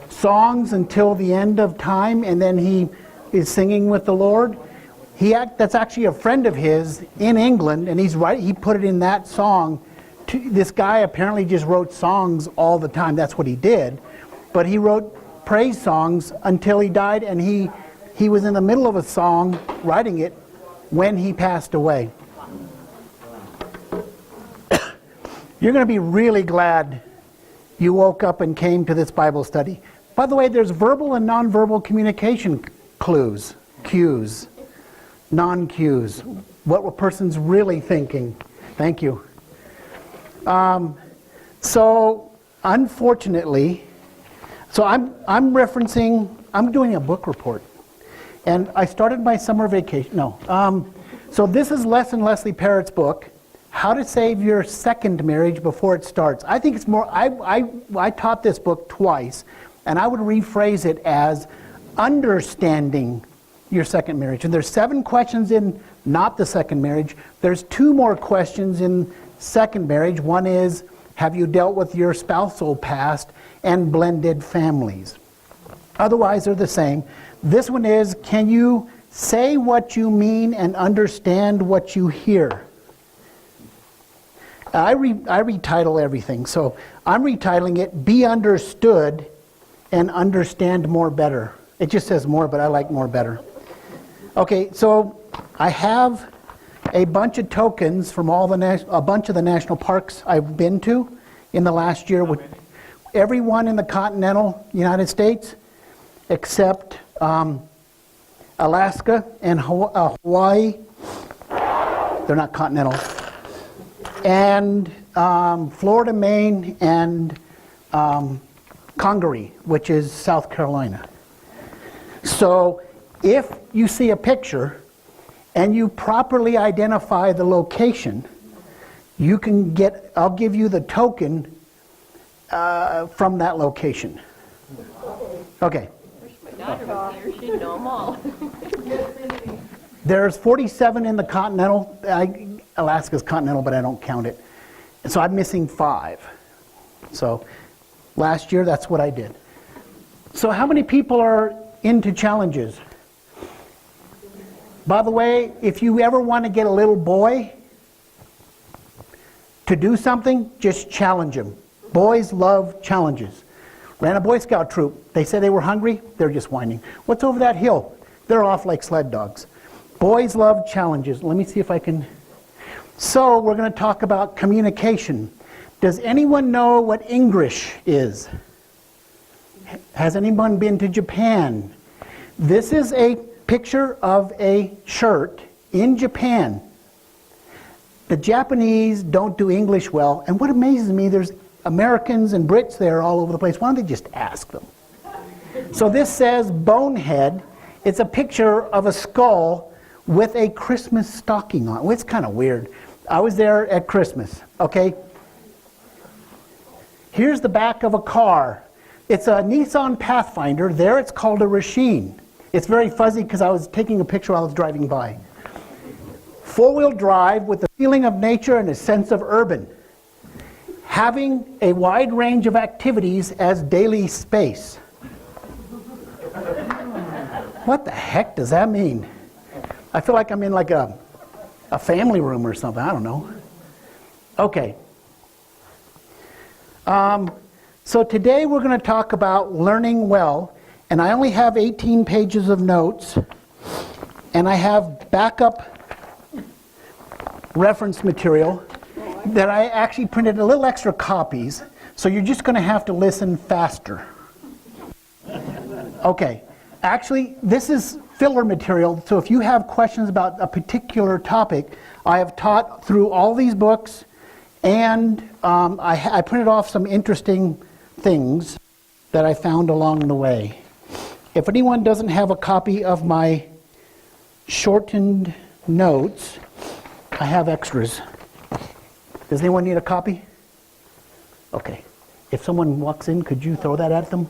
songs until the end of time, and then he is singing with the Lord. That's actually a friend of his in England, and he put it in that song. This guy apparently just wrote songs all the time. That's what he did. But he wrote praise songs until he died, and he was in the middle of a song writing it when he passed away. You're going to be really glad you woke up and came to this Bible study. By the way, there's verbal and nonverbal communication cues, non-cues, what a person's really thinking. Thank you. So, unfortunately, I'm doing a book report. And I started my summer vacation. So this is Les and Leslie Parrott's book, How to Save Your Second Marriage Before It Starts. I think it's more, I taught this book twice, and I would rephrase it as understanding your second marriage. And there's 7 questions in not the second marriage. There's 2 more questions in second marriage. One is, have you dealt with your spousal past and blended families? Otherwise, they're the same. This one is, can you say what you mean and understand what you hear? I retitle everything, so I'm retitling it, Be Understood and Understand More Better. It just says more, but I like more better. Okay, so I have a bunch of tokens from a bunch of the national parks I've been to in the last year. Everyone in the continental United States except Alaska and Hawaii. They're not continental. And Florida, Maine, and Congaree, which is South Carolina. So if you see a picture and you properly identify the location, you can I'll give you the token from that location. Okay. My daughter was here, she'd know them all. There's 47 in the continental. Alaska's continental, but I don't count it. And so I'm missing 5. So last year, that's what I did. So how many people are into challenges? By the way, if you ever want to get a little boy to do something, just challenge him. Boys love challenges. Ran a Boy Scout troop. They said they were hungry. They're just whining. What's over that hill? They're off like sled dogs. Boys love challenges. Let me see if I can. So we're going to talk about communication. Does anyone know what English is? Has anyone been to Japan? This is a picture of a shirt in Japan. The Japanese don't do English well, and what amazes me, there's Americans and Brits there all over the place. Why don't they just ask them? So this says Bonehead. It's a picture of a skull with a Christmas stocking on. Well, it's kind of weird. I was there at Christmas, okay? Here's the back of a car. It's a Nissan Pathfinder. There it's called a Racine. It's very fuzzy because I was taking a picture while I was driving by. 4-wheel drive with the feeling of nature and a sense of urban. Having a wide range of activities as daily space. What the heck does that mean? I feel like I'm in like a family room or something. I don't know. Okay. So today we're going to talk about learning well. And I only have 18 pages of notes. And I have backup reference material that I actually printed a little extra copies. So you're just going to have to listen faster. Okay. Actually, this is filler material, so if you have questions about a particular topic, I have taught through all these books, and I printed off some interesting things that I found along the way. If anyone doesn't have a copy of my shortened notes, I have extras. Does anyone need a copy? Okay. If someone walks in, could you throw that at them?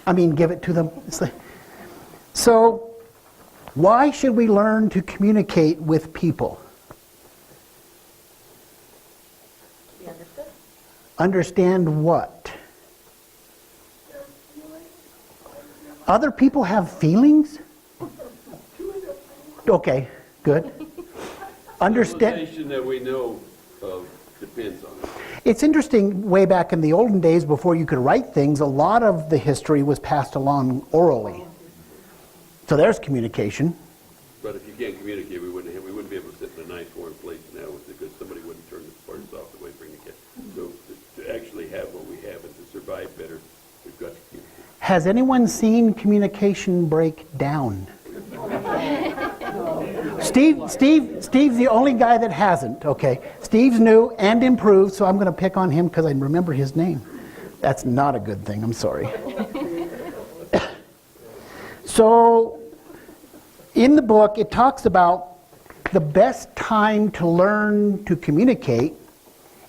I mean, give it to them. So, why should we learn to communicate with people? Be understood. Understand what? Other people have feelings? Okay, good. Understand. Civilization that we know of depends on it. It's interesting, way back in the olden days, before you could write things, a lot of the history was passed along orally. So there's communication. But if you can't communicate, we wouldn't be able to sit in a nice warm place now because somebody wouldn't turn the parts off the way bring the cat. So to actually have what we have and to survive better, we've got to communicate. Has anyone seen communication break down? Steve's the only guy that hasn't, okay. Steve's new and improved, so I'm going to pick on him because I remember his name. That's not a good thing, I'm sorry. So, in the book, it talks about the best time to learn to communicate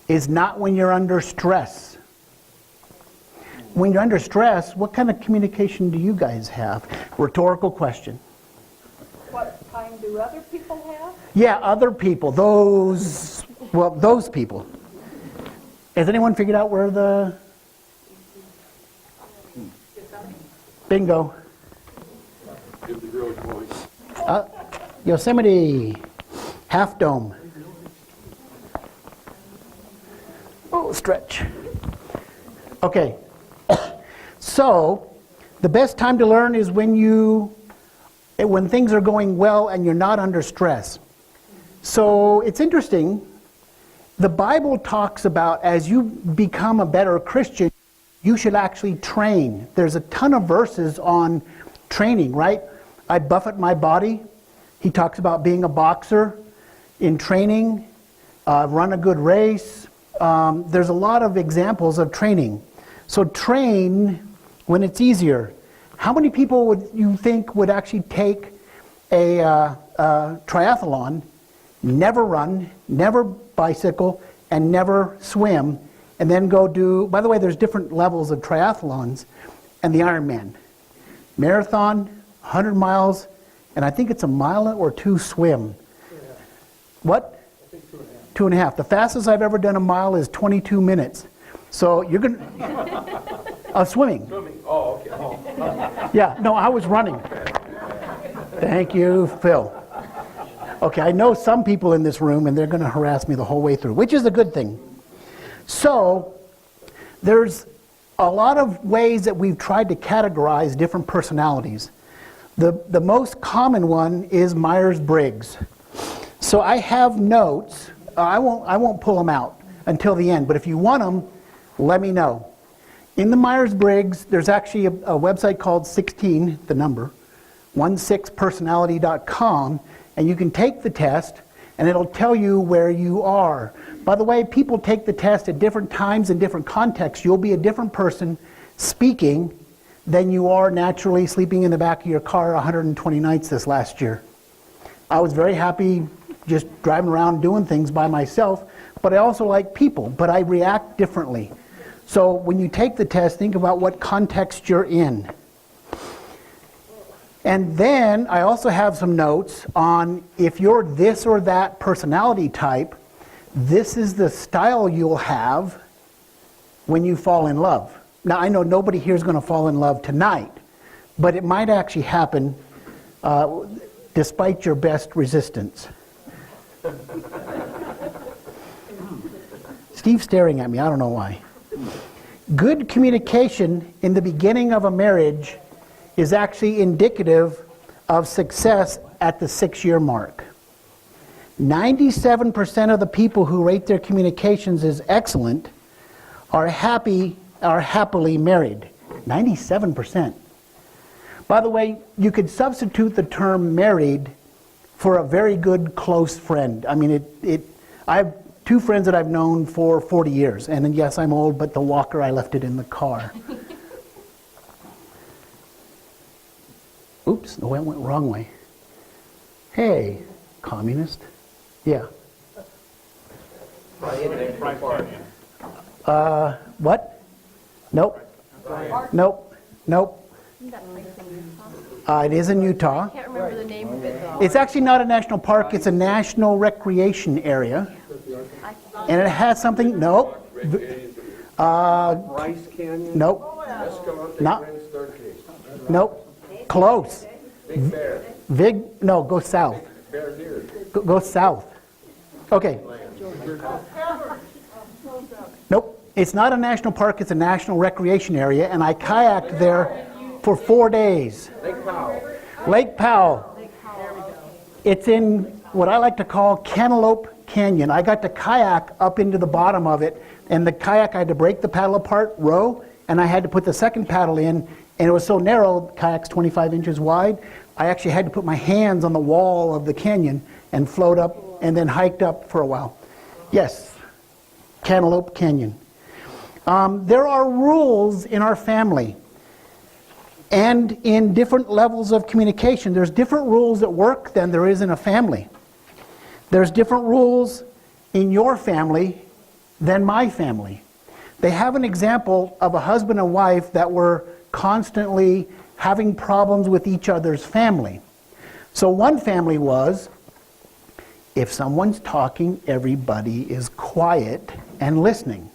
is not when you're under stress. When you're under stress, what kind of communication do you guys have? Rhetorical question. What time do other people have? Yeah, other people, those people. Has anyone figured out where the... Bingo. Give the girl a point. Yosemite, Half Dome. Oh, stretch. Okay. So, the best time to learn is when things are going well and you're not under stress. So, it's interesting. The Bible talks about as you become a better Christian, you should actually train. There's a ton of verses on training, right? I buffet my body. He talks about being a boxer in training, run a good race. There's a lot of examples of training. So train when it's easier. How many people would you think would actually take a triathlon, never run, never bicycle, and never swim, and then go do, by the way, there's different levels of triathlons, and the Ironman. Marathon, 100 miles, and I think it's a mile or two swim. What? I think 2.5. 2.5. The fastest I've ever done a mile is 22 minutes. So you're going to... swimming. Swimming. Oh, okay. Oh. Yeah, no, I was running. Thank you, Phil. Okay, I know some people in this room, and they're going to harass me the whole way through, which is a good thing. So, there's a lot of ways that we've tried to categorize different personalities. The most common one is Myers-Briggs. So I have notes. I won't pull them out until the end, but if you want them, let me know. In the Myers-Briggs, there's actually a website called 16, the number, 16personality.com, and you can take the test, and it'll tell you where you are. By the way, people take the test at different times in different contexts. You'll be a different person speaking than you are naturally sleeping in the back of your car 120 nights this last year. I was very happy just driving around doing things by myself, but I also like people, but I react differently. So when you take the test, think about what context you're in. And then I also have some notes on if you're this or that personality type, this is the style you'll have when you fall in love. Now, I know nobody here is going to fall in love tonight, but it might actually happen despite your best resistance. Steve's staring at me. I don't know why. Good communication in the beginning of a marriage is actually indicative of success at the 6-year mark. 97% of the people who rate their communications as excellent are happily married. 97%. By the way, you could substitute the term married for a very good close friend. I mean, I have 2 friends that I've known for 40 years, and then, yes, I'm old, but the walker, I left it in the car. Oops, the way went wrong way. Hey, communist. Yeah. What? Nope. Nope. Nope. It is in Utah. I can't remember the name of it though. It's actually not a national park, it's a national recreation area. And it has something, nope. Rice Canyon. Nope. Escalante Not- Grand Staircase. Nope. Close. Big Bear, No, go south. Bear Deer. Go south. Okay. Nope. It's not a national park, it's a national recreation area, and I kayaked there for 4 days. Lake Powell. Lake Powell. It's in what I like to call Cantaloupe Canyon. I got to kayak up into the bottom of it, and the kayak, I had to break the paddle apart, row, and I had to put the second paddle in, and it was so narrow, the kayak's 25 inches wide, I actually had to put my hands on the wall of the canyon and float up, and then hiked up for a while. Yes, Cantaloupe Canyon. There are rules in our family and in different levels of communication. There's different rules at work than there is in a family. There's different rules in your family than my family. They have an example of a husband and wife that were constantly having problems with each other's family. So one family was, if someone's talking, everybody is quiet and listening.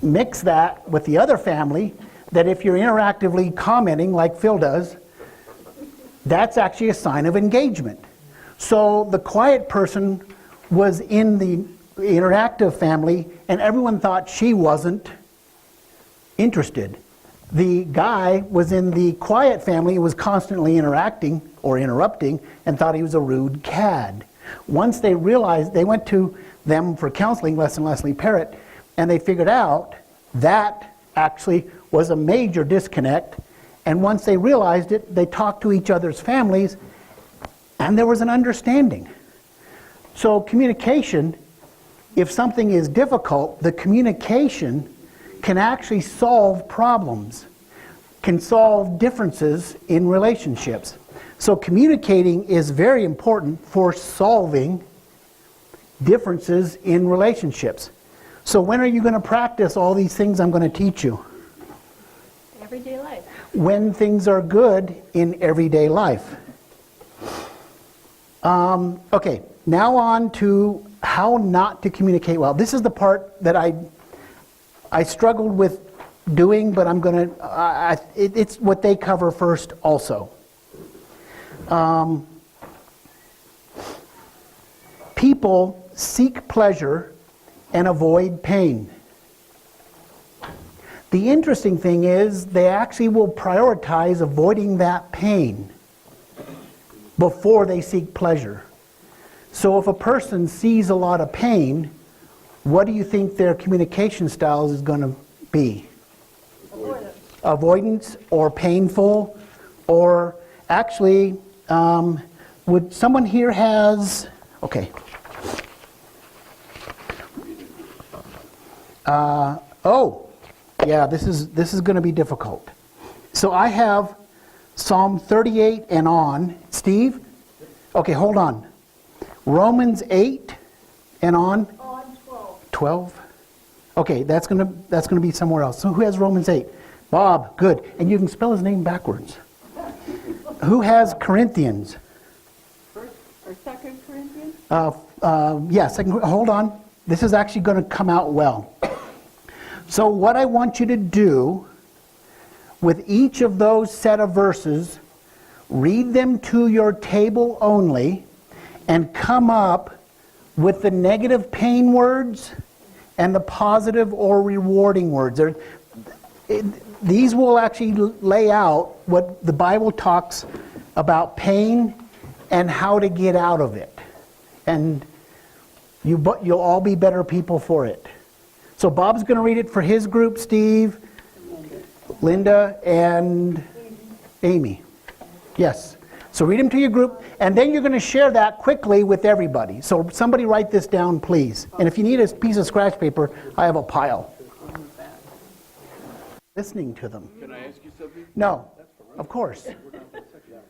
Mix that with the other family, that if you're interactively commenting like Phil does, that's actually a sign of engagement. So the quiet person was in the interactive family, and everyone thought she wasn't interested. The guy was in the quiet family, was constantly interacting or interrupting, and thought he was a rude cad. Once they realized, they went to them for counseling, Les and Leslie Parrott, and they figured out that actually was a major disconnect. And once they realized it, they talked to each other's families, and there was an understanding. So communication, if something is difficult, the communication can actually solve problems, can solve differences in relationships. So communicating is very important for solving differences in relationships. So when are you going to practice all these things I'm going to teach you? Everyday life. When things are good in everyday life. Okay, now on to how not to communicate well. This is the part that I struggled with doing, but I'm going to, it's what they cover first also. People seek pleasure and avoid pain. The interesting thing is they actually will prioritize avoiding that pain before they seek pleasure. So if a person sees a lot of pain, what do you think their communication style is going to be? Avoidance. Avoidance or painful, or actually, would someone here has, okay. Oh, yeah, this is going to be difficult. So I have Psalm 38 and on. Steve? Okay, hold on. Romans 8 and on? On 12. 12? Okay, that's going to be somewhere else. So who has Romans 8? Bob, good. And you can spell his name backwards. Who has Corinthians? First or Second Corinthians? Yeah, hold on. This is actually going to come out well. So what I want you to do with each of those set of verses, read them to your table only and come up with the negative pain words and the positive or rewarding words. These will actually lay out what the Bible talks about pain and how to get out of it. And you'll all be better people for it. So Bob's going to read it for his group, Steve, Linda, and Amy. Yes. So read them to your group, and then you're going to share that quickly with everybody. So somebody write this down, please. And if you need a piece of scratch paper, I have a pile. Listening to them. Can I ask you something? No, of course. I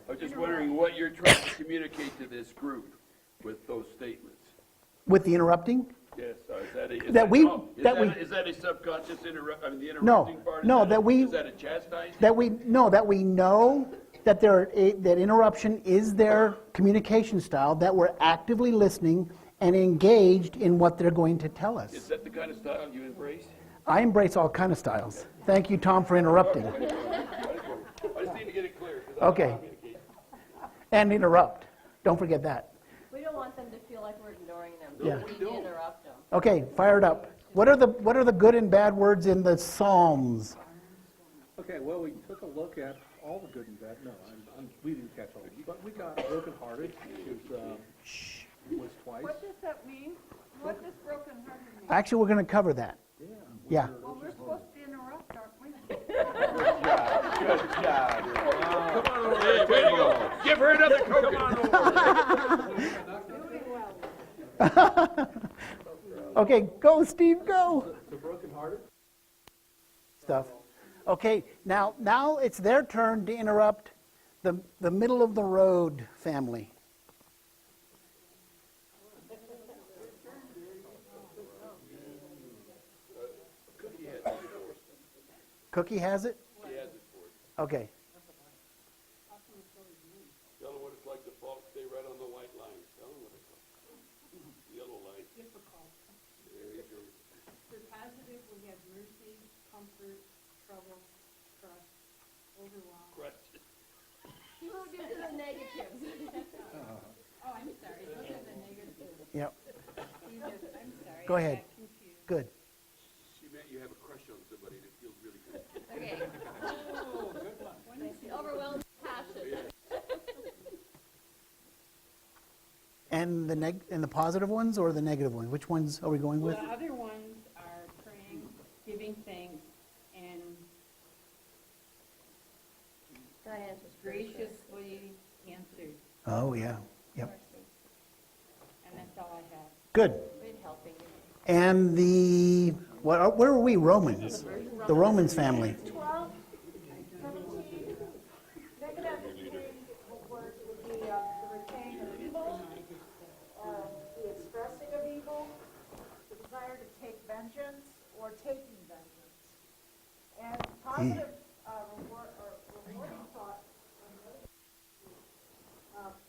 was just wondering what you're trying to communicate to this group with those statements. With the interrupting? Yes, is that a subconscious the interrupting part? Is that a chastisement? that we know that that interruption is their communication style, that we're actively listening and engaged in what they're going to tell us. Is that the kind of style you embrace? I embrace all kind of styles. Thank you, Tom, for interrupting. I just need to get it clear. Okay. And interrupt. Don't forget that. We don't want them to feel like we're ignoring them. Yeah. We need to interrupt them. Okay, fire it up. What are the good and bad words in the Psalms? Okay, well, we took a look at all the good and bad. No, we didn't catch all of them. But we got brokenhearted, was twice. What does that mean? What does brokenhearted mean? Actually, we're going to cover that. Yeah. Yeah. Well, we're supposed to interrupt, aren't we? Good job. Come on over there, way to go. Give her another Coke. Come on over. Doing well. Okay, go, Steve, go. So brokenhearted? Stuff. Okay, now it's their turn to interrupt the middle of the road family. Cookie has it? She has it for us. Okay. Tell them what it's like to fall, stay right on the white line. Tell them what it's like. Yellow line. Difficult. There you go. For positive, we have mercy, comfort, trouble, trust, overwhelm. Question. You moved into the negatives. Oh, I'm sorry, those are the negatives. Yep. You just, I'm sorry. Go ahead. I got confused. Good. She meant you have a crush on somebody that feels really good. Okay. Oh, good one. The overwhelmed passion. And the positive ones or the negative ones? Which ones are we going with? The other ones are praying, giving thanks, and Diane's was graciously answered, Oh, yeah. Yep. mercy. and that's all I have. Good. Been helping you. And where are we? Romans. The Romans family. 12, 17, negative words would be the retaining of evil, the expressing of evil, the desire to take vengeance, or taking vengeance. And positive rewarding thought,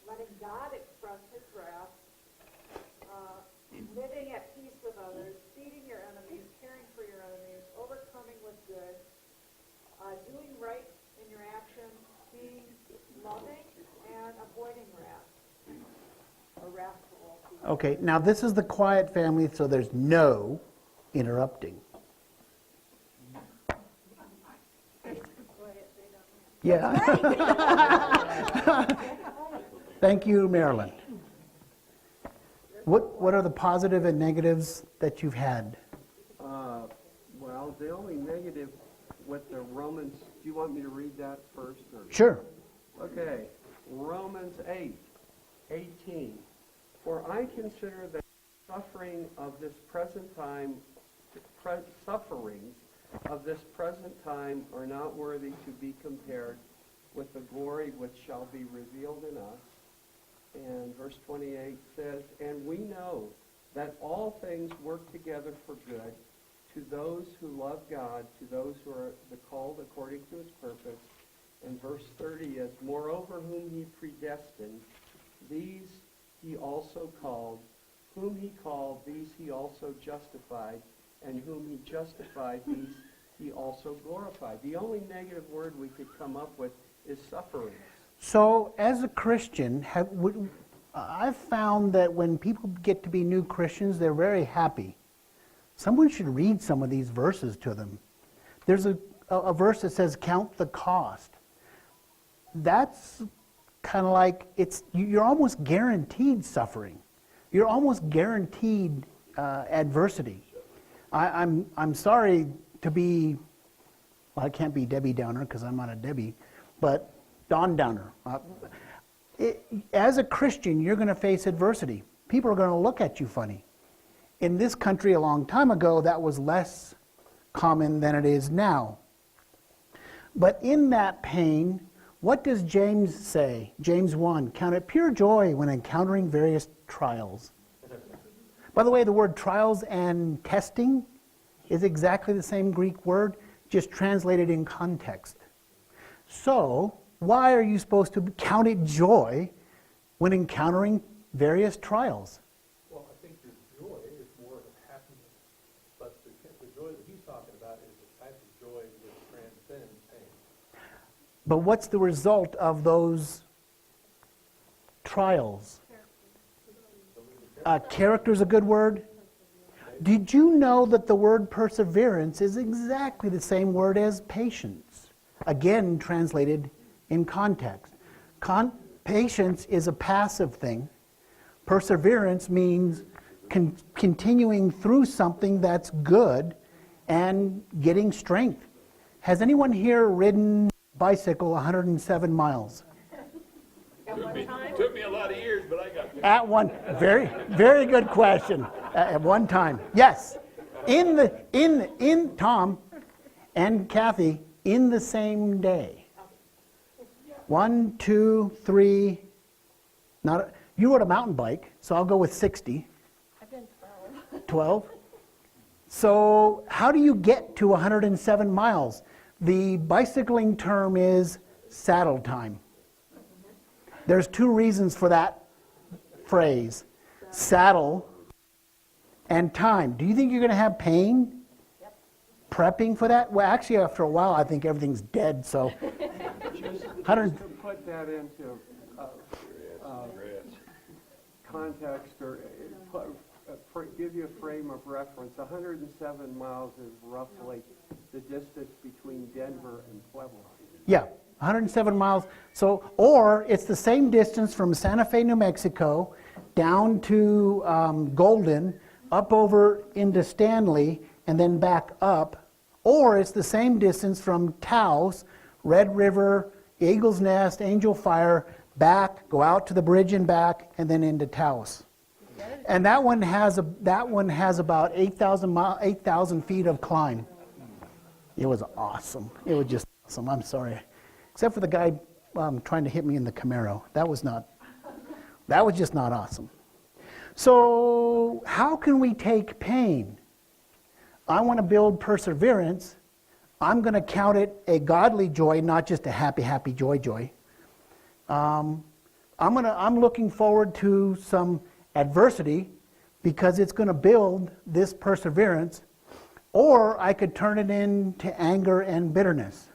letting God express his wrath, living at peace with others, feeding your enemies, caring for your enemies, overcoming with good, doing right in your actions, being loving, and avoiding wrath, or wrathful. Okay, now this is the quiet family, so there's no interrupting. Yeah. Thank you, Marilyn. What are the positive and negatives that you've had? Well, the only negative with the Romans, do you want me to read that first? Or? Sure. Okay, Romans 8:18. For I consider that suffering of this present time, sufferings of this present time are not worthy to be compared with the glory which shall be revealed in us. And verse 28 says, and we know that all things work together for good to those who love God, to those who are the called according to his purpose. And verse 30 is, moreover, whom he predestined, these he also called. Whom he called, these he also justified. And whom he justified, these he also glorified. The only negative word we could come up with is sufferings. So, as a Christian, I've found that when people get to be new Christians, they're very happy. Someone should read some of these verses to them. There's a verse that says, count the cost. That's kind of like, you're almost guaranteed suffering. You're almost guaranteed adversity. I'm sorry to be, well, I can't be Debbie Downer because I'm not a Debbie, but Don Downer. As a Christian, you're going to face adversity. People are going to look at you funny. In this country a long time ago, that was less common than it is now. But in that pain, what does James say? James 1, count it pure joy when encountering various trials. By the way, the word trials and testing is exactly the same Greek word, just translated in context. So, why are you supposed to count it joy when encountering various trials? Well, I think the joy is more of happiness, but the joy that he's talking about is the type of joy that transcends pain. But what's the result of those trials? Character's a good word. Did you know that the word perseverance is exactly the same word as patience? Again, translated in context. Patience is a passive thing. Perseverance means continuing through something that's good and getting strength. Has anyone here ridden bicycle 107 miles? Took me a lot of years, but I got there. At one, very good question. At one time, yes. In Tom and Kathy, in the same day. 1, 2, 3, you rode a mountain bike, so I'll go with 60. I've been 12. 12. So how do you get to 107 miles? The bicycling term is saddle time. There's 2 reasons for that phrase. Saddle and time. Do you think you're going to have pain prepping for that? Well, actually, after a while, I think everything's dead, so. Just 100. to put that into context or give you a frame of reference, 107 miles is roughly the distance between Denver and Pueblo. Yeah, 107 miles. So, or it's the same distance from Santa Fe, New Mexico, down to Golden, up over into Stanley, and then back up. Or it's the same distance from Taos, Red River, Eagle's Nest, Angel Fire, back, go out to the bridge and back, and then into Taos. And that one has about 8,000 feet of climb. It was awesome. It was just awesome. I'm sorry, except for the guy trying to hit me in the Camaro. That was just not awesome. So how can we take pain? I want to build perseverance. I'm going to count it a godly joy, not just a happy, happy joy. I'm looking forward to some adversity because it's going to build this perseverance, or I could turn it into anger and bitterness.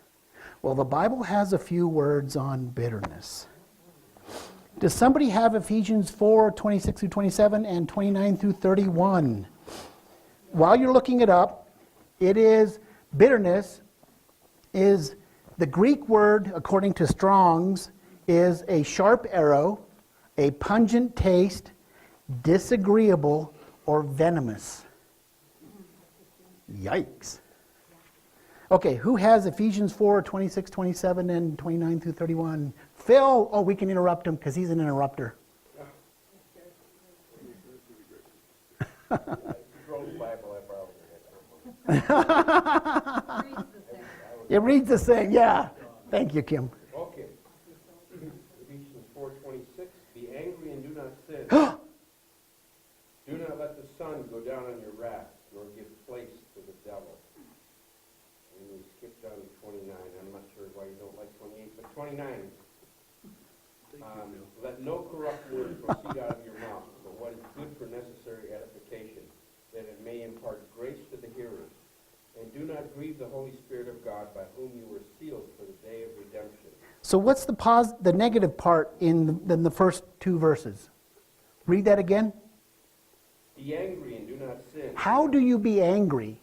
Well, the Bible has a few words on bitterness. Does somebody have Ephesians 4, 26 through 27 and 29 through 31? While you're looking it up, bitterness is the Greek word, according to Strong's, is a sharp arrow, a pungent taste, disagreeable, or venomous. Yikes. Okay, who has Ephesians 4, 26, 27, and 29 through 31? Phil, we can interrupt him because he's an interrupter. It reads the same, yeah. Thank you, Kim. Okay. Ephesians 4:26, be angry and do not sin. Do not let the sun go down on your wrath, nor give place to the devil. And we skip down to 29. I'm not sure why you don't like 28, but 29. Let no corrupt word proceed out of your mouth, but what is good for necessary edification, that it may impart grace to the hearers. And do not grieve the Holy Spirit of God, by whom you were sealed for the day of redemption. So what's the negative part in the first 2 verses? Read that again. Be angry and do not sin. How do you be angry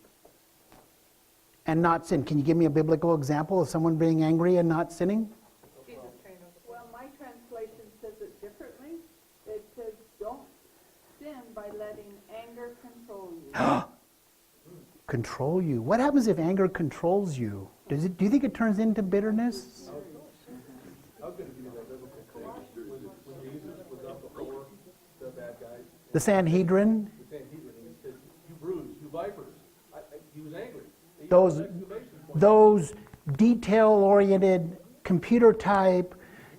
and not sin? Can you give me a biblical example of someone being angry and not sinning? Well, my translation says it differently. It says, don't sin by letting anger control you. Control you. What happens if anger controls you? Do you think it turns into bitterness? I was going to give you that biblical thing. When Jesus was up before the bad guys, The Sanhedrin, the Sanhedrin, and he said, you brutes, you vipers. He was angry. He those had an exclamation point. those detail-oriented, computer-type,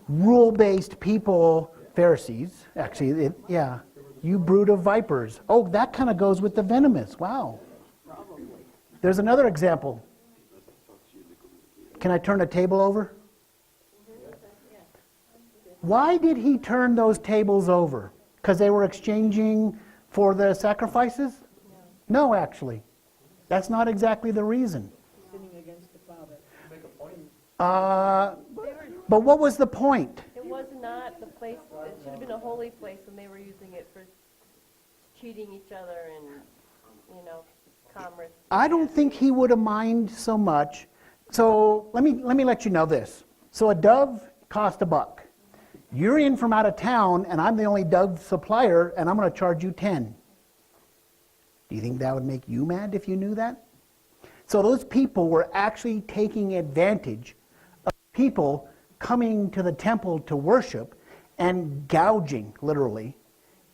rule-based people, Pharisees, actually, you brood of vipers. Oh, that kind of goes with the venomous. Wow. There's another example. Can I turn a table over? Why did he turn those tables over? Because they were exchanging for the sacrifices? No, actually. That's not exactly the reason. Sinning against the Father. Make a point. But what was the point? It was not the place, it should have been a holy place when they were using it for cheating each other and, you know, commerce. I don't think he would have minded so much. So let me let you know this. So a dove cost $1. You're in from out of town, and I'm the only dove supplier, and I'm going to charge you 10. Do you think that would make you mad if you knew that? So those people were actually taking advantage of people coming to the temple to worship and gouging, literally,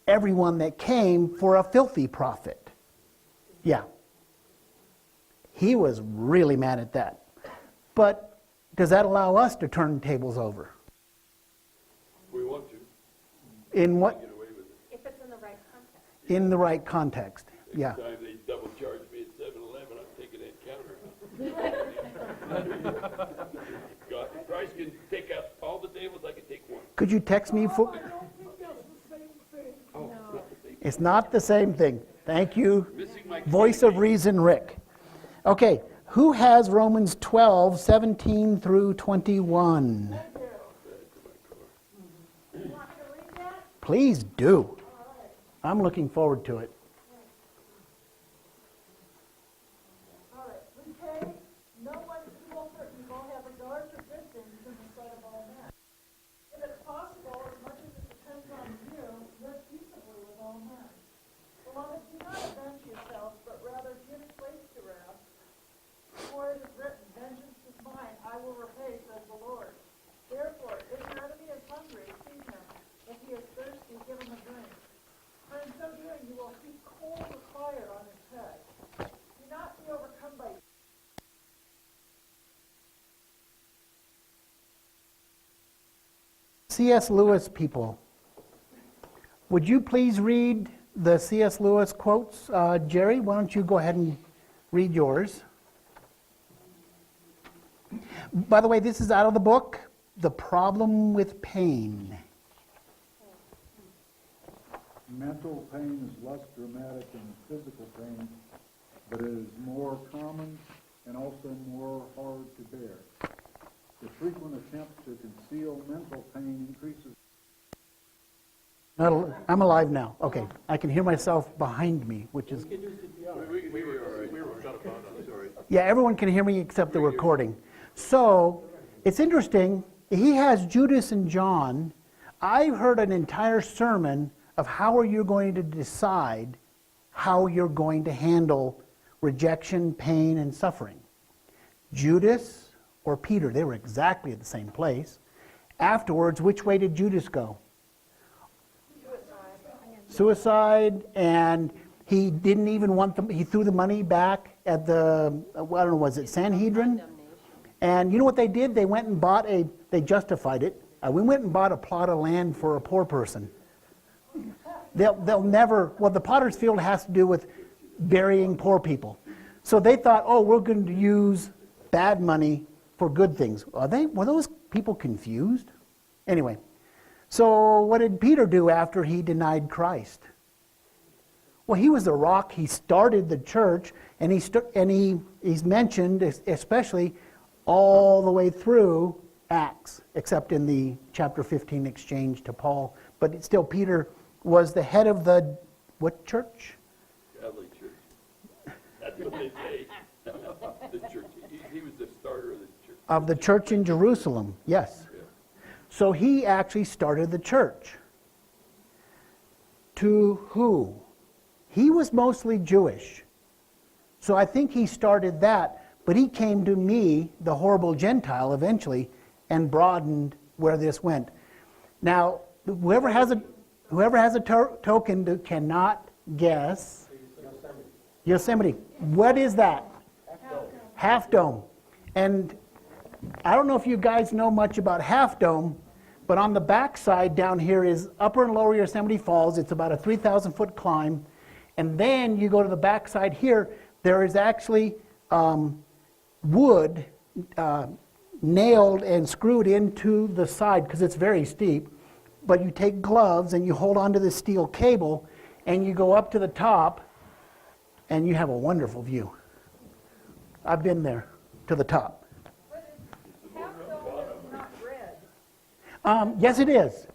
everyone that came for a filthy profit. Yeah. He was really mad at that. But does that allow us to turn tables over? We want to In what? get away with it. If it's in the right context. In the right context. Yeah. Next time they double charge me at 7-Eleven, I'm taking that counter. God, the price can take out all the tables, I can take one. Could you text me for? Oh, it's not the same. It's not the same thing. Thank you. Missing my Voice of reason, Rick. Okay, who has Romans 12, 17 through 21? Please do. I'm looking forward to it. All right, repay no one evil for evil, have regard to good things in the sight of all men. If it's possible, as much as it depends on you, live peaceably with all men. Beloved, do not avenge yourselves, but rather give place to wrath. For it is written, vengeance is mine, I will repay, says the Lord. Therefore, if your enemy is hungry, feed him. If he is thirsty, give him a drink. For in so doing, you will heap coals of fire on his head. Do not be overcome by C.S. Lewis people, would you please read the C.S. Lewis quotes? Jerry, why don't you go ahead and read yours? By the way, this is out of the book, The Problem with Pain. Mental pain is less dramatic than physical pain, but it is more common and also more hard to bear. The frequent attempt to conceal mental pain increases. I'm alive now. Okay, I can hear myself behind me, which is... We were all right. We were shut up. I'm sorry. Yeah, everyone can hear me except the recording. So, it's interesting, he has Judas and John. I heard an entire sermon of how are you going to decide how you're going to handle rejection, pain, and suffering. Judas or Peter, they were exactly at the same place. Afterwards, which way did Judas go? Suicide, and he didn't even want them, he threw the money back at the, I don't know, was it Sanhedrin? And you know what they did? They went and bought they justified it. We went and bought a plot of land for a poor person. They'll never, well, the potter's field has to do with burying poor people. So they thought, oh, we're going to use bad money for good things. Were those people confused? Anyway, so what did Peter do after he denied Christ? Well, he was the rock. He started the church, and he's mentioned, especially all the way through Acts, except in the chapter 15 exchange to Paul. But still, Peter was the head of the, what church? Catholic Church. That's what they say. The church. He was the starter of the church. Of the church in Jerusalem, yes. Yeah. So he actually started the church. To who? He was mostly Jewish. So I think he started that, but he came to me, the horrible Gentile, eventually, and broadened where this went. Now, whoever has a token that cannot guess. Yosemite. What is that? Half Dome. And I don't know if you guys know much about Half Dome, but on the back side down here is Upper and Lower Yosemite Falls. It's about a 3,000-foot climb. And then you go to the back side here, there is actually wood nailed and screwed into the side because it's very steep. But you take gloves and you hold onto the steel cable and you go up to the top and you have a wonderful view. I've been there to the top. Half Dome is not red. Yes, it is.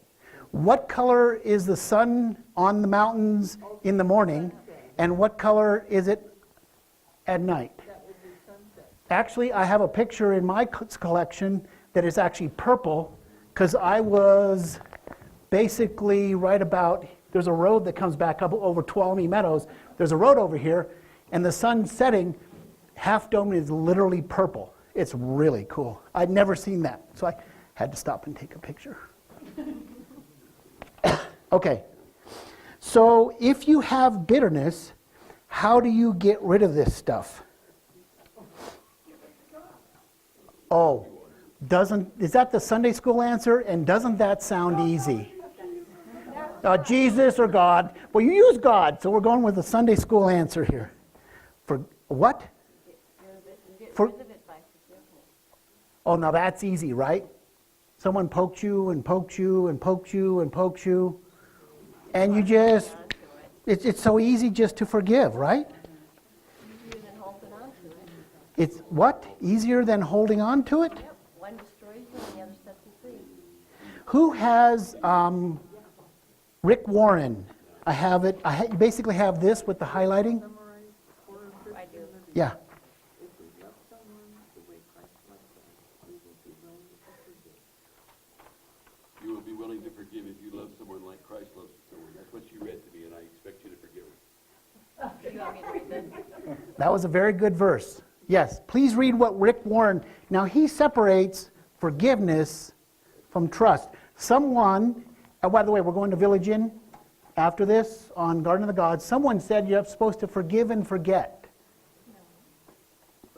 What color is the sun on the mountains in the morning, and what color is it at night? Actually, I have a picture in my collection that is actually purple, because I was basically right about, there's a road that comes back up over Tuolumne Meadows. There's a road over here, and the sun setting, Half Dome is literally purple. It's really cool. I'd never seen that, so I had to stop and take a picture. Okay, so if you have bitterness, how do you get rid of this stuff? Oh, is that the Sunday school answer? And doesn't that sound easy? Jesus or God. Well, you use God, so we're going with the Sunday school answer here. For what? Get For- rid of it by forgiveness. Oh, now that's easy, right? Someone poked you and poked you and poked you and poked you, and you just, it's so easy just to forgive, right? Easier than holding on to it. It's what? Easier than holding on to it? Yep, one destroys you and the other sets you free. Who has Rick Warren? I have it. You basically have this with the highlighting. I do. Yeah. You will be willing to forgive if you love someone like Christ loves someone. That's what you read to me, and I expect you to forgive him. Do you want me to read this? That was a very good verse. Yes, please read what Rick Warren, now he separates forgiveness from trust. Someone, by the way, we're going to Village Inn after this on Garden of the Gods. Someone said you're supposed to forgive and forget.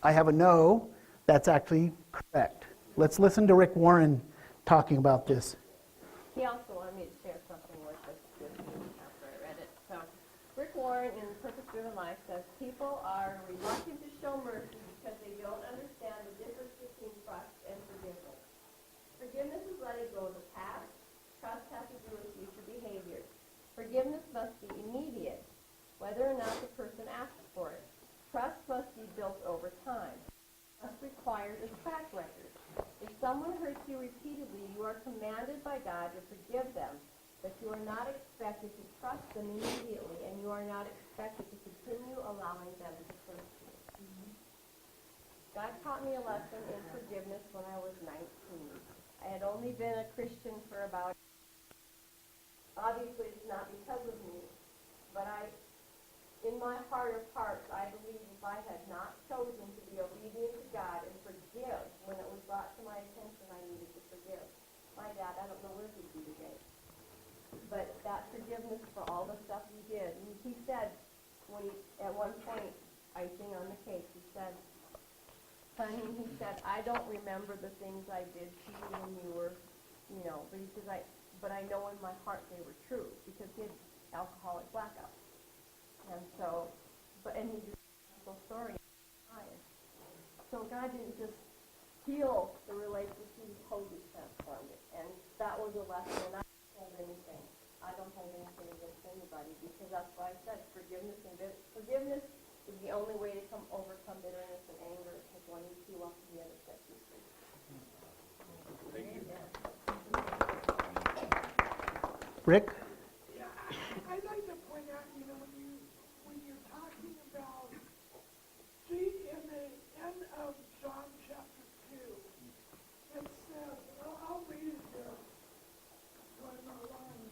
I have a no. That's actually correct. Let's listen to Rick Warren talking about this. He also wanted me to share something with you after I read it. So, Rick Warren in Purpose-Driven Life says, people are reluctant to show mercy because they don't understand the difference between trust and forgiveness. Forgiveness is letting go of the past. Trust has to do with future behavior. Forgiveness must be immediate, whether or not the person asks for it. Trust must be built over time. Trust requires a track record. If someone hurts you repeatedly, you are commanded by God to forgive them, but you are not expected to trust them immediately, and you are not expected to continue allowing them to hurt you. God taught me a lesson in forgiveness when I was 19. I had only been a Christian for about, obviously it's not because of me, but in my heart of hearts, I believe if I had not chosen to be obedient to God and forgive when it was brought to my attention I needed to forgive. My dad, I don't know where he'd be today. But that forgiveness for all the stuff he did. And he said, at one point, icing on the cake, he said, honey, he said, I don't remember the things I did to you when you were, but he says, but I know in my heart they were true, because he had alcoholic blackouts. And so, and he just so sorry. So God didn't just heal the relationship, he totally transformed it. And that was a lesson, and I don't hold anything. I don't hold anything against anybody, because that's why I said forgiveness is the only way to overcome bitterness and anger, because one you two off the other sets you free. Thank you. Rick? Yeah, I'd like to point out, when you're talking about, see, in the end of John chapter 2, it says, I'll read it here, so I'm not lying.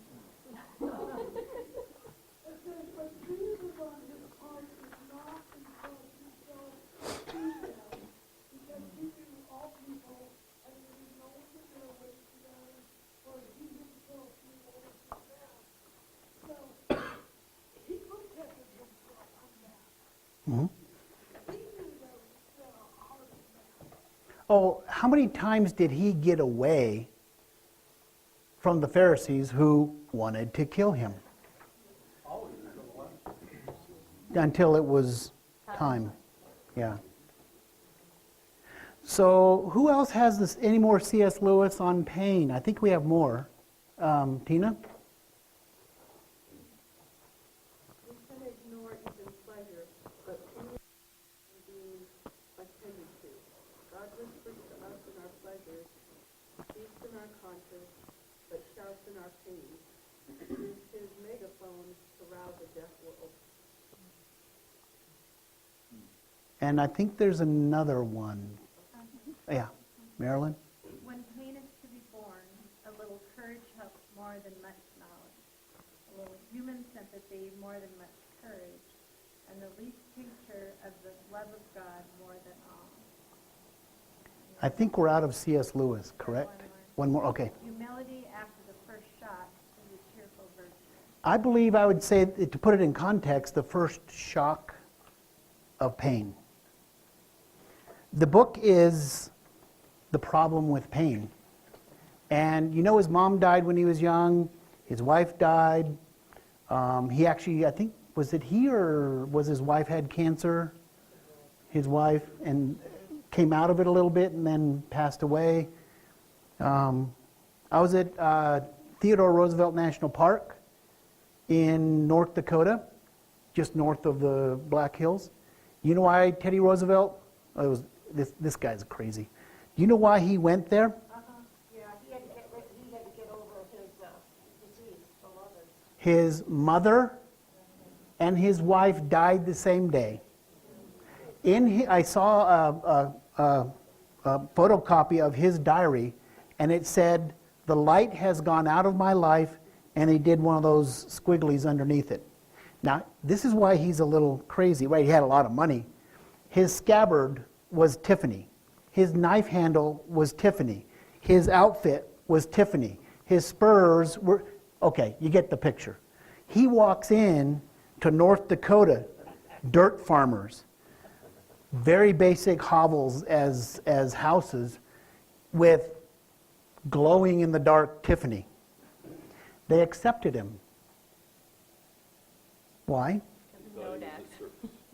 It says, but Jesus on his part is not because he showed to them, because he knew all people, and there is no one to bear with together, for he himself knew all of them. So, he protected himself from that. Mhm. He knew the heart of man. Oh, how many times did he get away from the Pharisees who wanted to kill him? Always until the last. Until it was time. Yeah. So who else has this? Any more C.S. Lewis on pain? I think we have more. Tina? We can ignore even pleasure, but pain is being attended to. God whispers to us in our pleasures, speaks in our conscience, lessen our pain. Use his megaphone to rouse a deaf world. And I think there's another one. Yeah, Marilyn? When pain is to be borne, a little courage helps more than much knowledge. A little human sympathy more than much courage. And the least tincture of the love of God more than all. I think we're out of C.S. Lewis, correct? One more, okay. Humility after the first shock is a cheerful virtue. I believe I would say, to put it in context, the first shock of pain. The book is The Problem with Pain. And you know his mom died when he was young. His wife died. He actually, I think, was it he or was his wife had cancer? His wife, and came out of it a little bit and then passed away. I was at Theodore Roosevelt National Park in North Dakota, just north of the Black Hills. You know why Teddy Roosevelt? It was this guy's crazy. Do you know why he went there? Yeah, he had to get over his disease, beloved. His mother and his wife died the same day. I saw a photocopy of his diary, and it said, "The light has gone out of my life," and he did one of those squigglies underneath it. Now, this is why he's a little crazy, right? He had a lot of money. His scabbard was Tiffany. His knife handle was Tiffany. His outfit was Tiffany. His spurs were, okay, you get the picture. He walks in to North Dakota, dirt farmers, very basic hovels as houses with glowing in the dark Tiffany. They accepted him. Why? Nodax.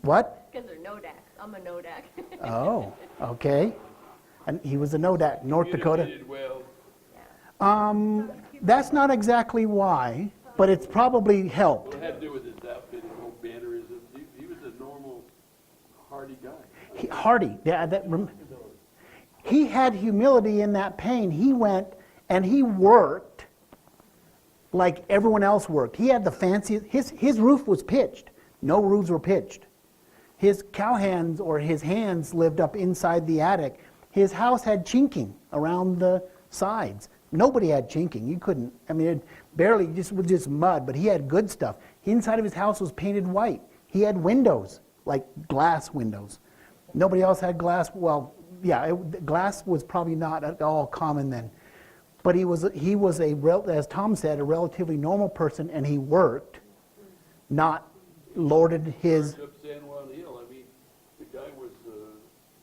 What? Because they're Nodax. I'm a Nodax. Oh, okay. And he was a Nodak, North Dakota. Communicated well. That's not exactly why, but it's probably helped. It had to do with his outfit and whole mannerisms. He was a normal, hardy guy. Hardy, yeah, he had humility in that pain. He went and he worked like everyone else worked. He had the fancy, his roof was pitched. No roofs were pitched. His cowhands or his hands lived up inside the attic. His house had chinking around the sides. Nobody had chinking. You couldn't, I mean, it barely, just was just mud, but he had good stuff. Inside of his house was painted white. He had windows, like glass windows. Nobody else had glass. Well, yeah, glass was probably not at all common then. But he was as Tom said, a relatively normal person, and he worked, not lorded his. Up San Juan Hill, I mean, the guy was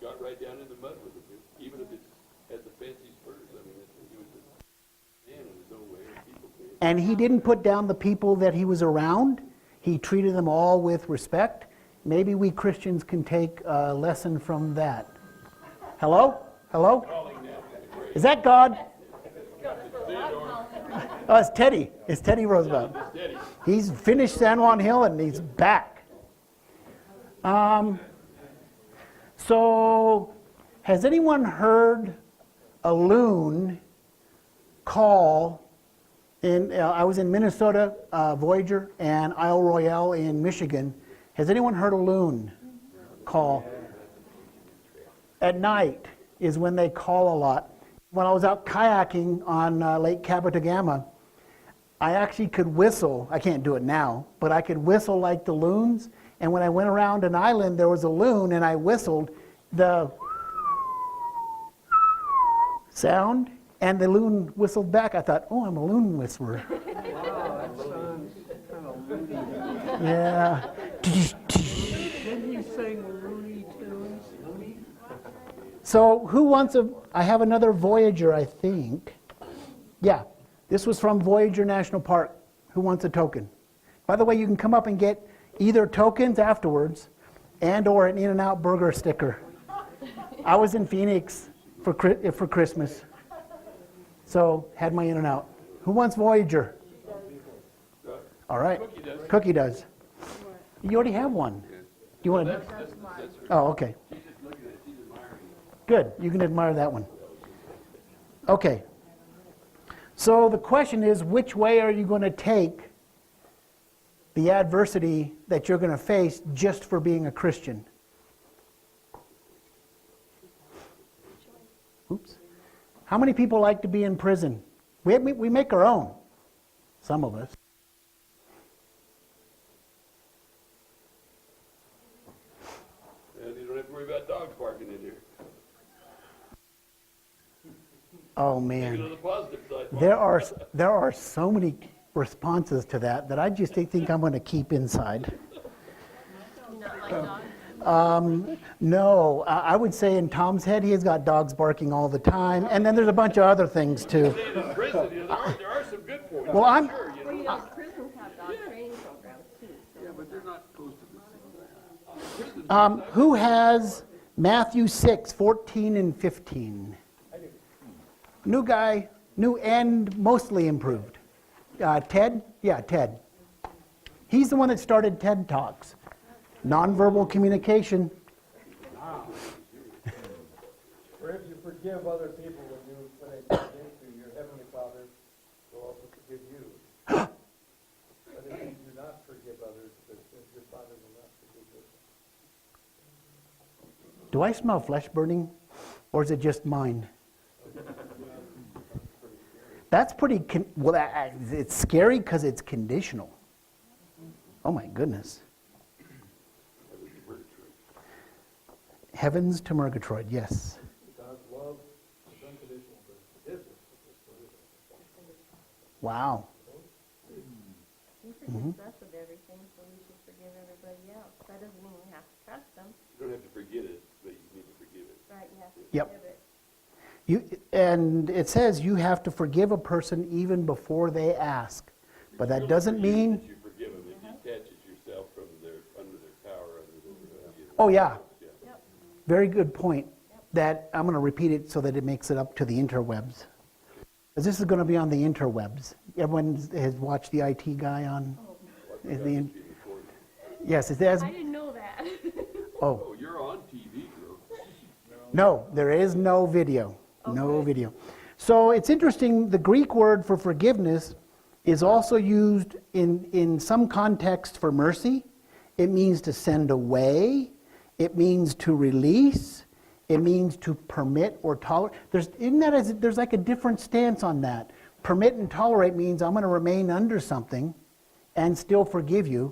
got right down in the mud with it, even if it had the fancy spurs. I mean, he was a man in his own way. And he didn't put down the people that he was around. He treated them all with respect. Maybe we Christians can take a lesson from that. Hello? Hello? Is that God? Oh, it's Teddy. It's Teddy Roosevelt. He's finished San Juan Hill and he's back. So, has anyone heard a loon call I was in Minnesota, Voyager, and Isle Royale in Michigan. Has anyone heard a loon call? At night is when they call a lot. When I was out kayaking on Lake Cabotagama, I actually could whistle. I can't do it now, but I could whistle like the loons. And when I went around an island, there was a loon, and I whistled the sound, and the loon whistled back. I thought, oh, I'm a loon whisperer. Wow, that sounds kind of loony. Yeah. Didn't you sing Looney Tunes? So who wants I have another Voyager, I think. Yeah, this was from Voyager National Park. Who wants a token? By the way, you can come up and get either tokens afterwards and or an In-N-Out burger sticker. I was in Phoenix for Christmas, so had my In-N-Out. Who wants Voyager? All right, Cookie does. You already have one. Do you want to? Oh, okay. Good, you can admire that one. Okay, So the question is, which way are you going to take the adversity that you're going to face just for being a Christian? Oops. How many people like to be in prison? We make our own, some of us. And you don't have to worry about dogs barking in here. Oh Take it man, on the positive side. there are so many responses to that I just think I'm going to keep inside. You not like dogs? No, I would say in Tom's head he has got dogs barking all the time, and then there's a bunch of other things too. Staying in prison, you know, there are some good points. Well, I'm sure, you Well, know. you know, prisons have dog training programs too, so. Yeah, but they're not close to the same. who has Matthew 6, 14 and 15? New guy, new and mostly improved. Ted? Yeah, Ted. He's the one that started TED Talks. Nonverbal communication. For if you forgive other people when they sin against you, your heavenly Father will also forgive you. But if you do not forgive others, their sins, your Father will not forgive yours. Do I smell flesh burning? Or is it just mine? That's pretty, it's scary because it's conditional. Oh my goodness. Heavens to Murgatroyd, yes. God's love is unconditional, but forgiveness is conditional. Wow. He forgives us of everything, so we should forgive everybody else. That doesn't mean we have to trust them, You don't have to forget it, but you need to forgive it. right? You have to Yep. forgive it. And it says you have to forgive a person even before they ask. But that doesn't mean, That you forgive them, if you catch it yourself from under their power, under their. oh yeah, very good point. That I'm going to repeat it so that it makes it up to the interwebs. Because this is going to be on the interwebs. Everyone has watched the IT guy on? Yes, it says, I didn't know that. oh, Oh, you're on TV, girl. no, there is no video. No video. So it's interesting, the Greek word for forgiveness is also used in some context for mercy. It means to send away. It means to release. It means to permit or tolerate. There's like a different stance on that. Permit and tolerate means I'm going to remain under something and still forgive you